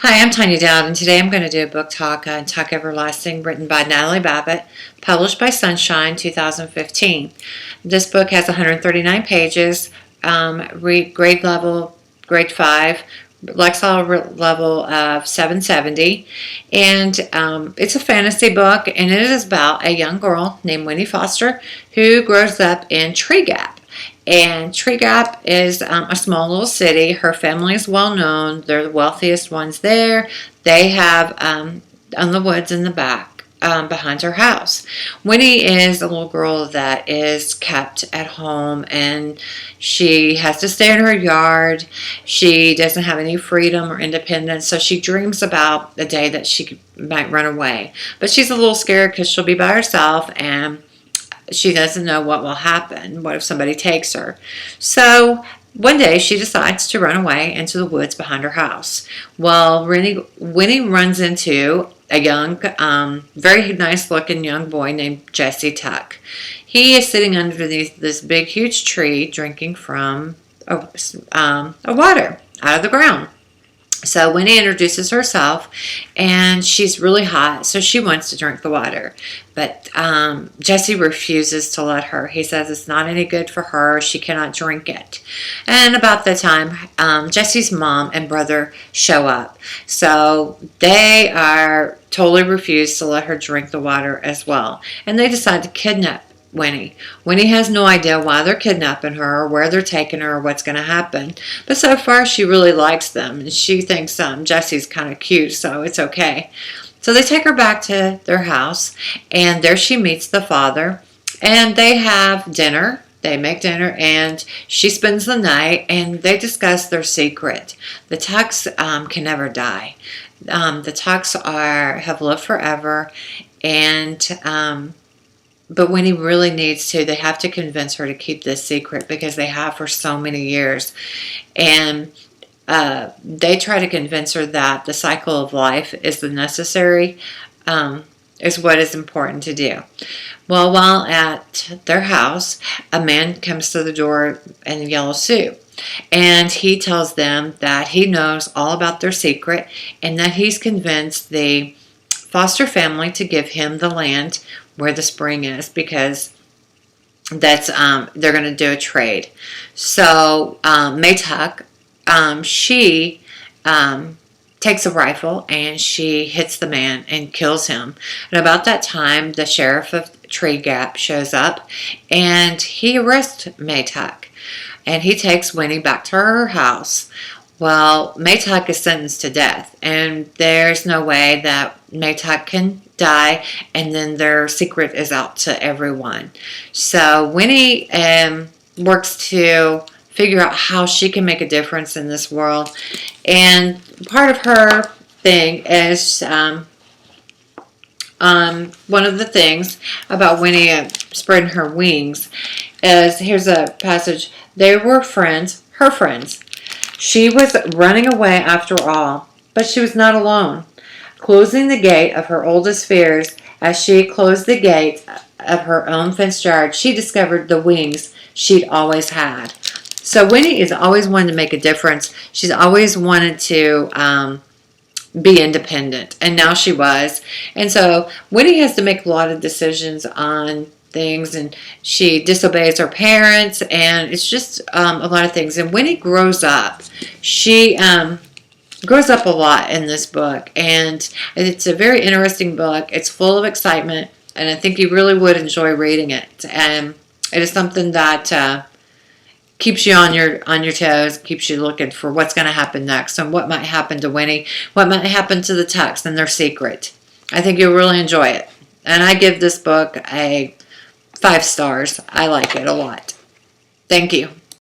Hi, I'm Tonya Dowd, and today I'm going to do a book talk on Tuck Everlasting, written by Natalie Babbitt, published by Sunshine, 2015. This book has 139 pages, grade level, grade 5, Lexile level of 770, and it's a fantasy book, and it is about a young girl named Winnie Foster who grows up in Tree Gap. And Tree Gap is a small little city. Her family is well known. They're the wealthiest ones there. They have on the woods in the back behind her house. Winnie is a little girl that is kept at home, and she has to stay in her yard. She doesn't have any freedom or independence, so she dreams about the day that she might run away. But she's a little scared because she'll be by herself, and she doesn't know what will happen. What if somebody takes her? So one day she decides to run away into the woods behind her house. Well, Winnie runs into a young, very nice looking young boy named Jesse Tuck. He is sitting underneath this big, huge tree drinking from a water out of the ground. So Winnie introduces herself, and she's really hot, so she wants to drink the water. But Jesse refuses to let her. He says it's not any good for her. She cannot drink it. And about that time, Jesse's mom and brother show up. So they are totally refused to let her drink the water as well. And they decide to kidnap Winnie. Winnie has no idea why they're kidnapping her or where they're taking her or what's going to happen. But so far she really likes them, and she thinks Jesse's kind of cute, so it's okay. So they take her back to their house, and there she meets the father, and they have dinner. They make dinner, and she spends the night, and they discuss their secret. The Tucks can never die. The Tucks have lived forever, and but Winnie really needs to. They have to convince her to keep this secret because they have for so many years. And they try to convince her that the cycle of life is the necessary, is what is important to do. Well, while at their house, a man comes to the door in a yellow suit. And he tells them that he knows all about their secret and that he's convinced the Foster family to give him the land where the spring is, because that's they're going to do a trade. So May Tuck, she takes a rifle and she hits the man and kills him. And about that time, the sheriff of Tree Gap shows up, and he arrests May Tuck, and he takes Winnie back to her house. Well, May Tuck is sentenced to death, and there's no way that May Tuck can die, and then their secret is out to everyone. So Winnie works to figure out how she can make a difference in this world, and part of her thing is one of the things about Winnie spreading her wings is, here's a passage. They were friends, her friends. She was running away after all, but she was not alone. Closing the gate of her oldest fears, as she closed the gate of her own fenced yard, she discovered the wings she'd always had. So Winnie is always wanted to make a difference. She's always wanted to be independent, and now she was. And so Winnie has to make a lot of decisions on things, and she disobeys her parents, and it's just a lot of things. And Winnie grows up. She grows up a lot in this book, and it's a very interesting book. It's full of excitement, and I think you really would enjoy reading it. And it is something that keeps you on your toes, keeps you looking for what's going to happen next, and what might happen to Winnie, what might happen to the Tucks and their secret. I think you'll really enjoy it, and I give this book a 5 stars. I like it a lot. Thank you.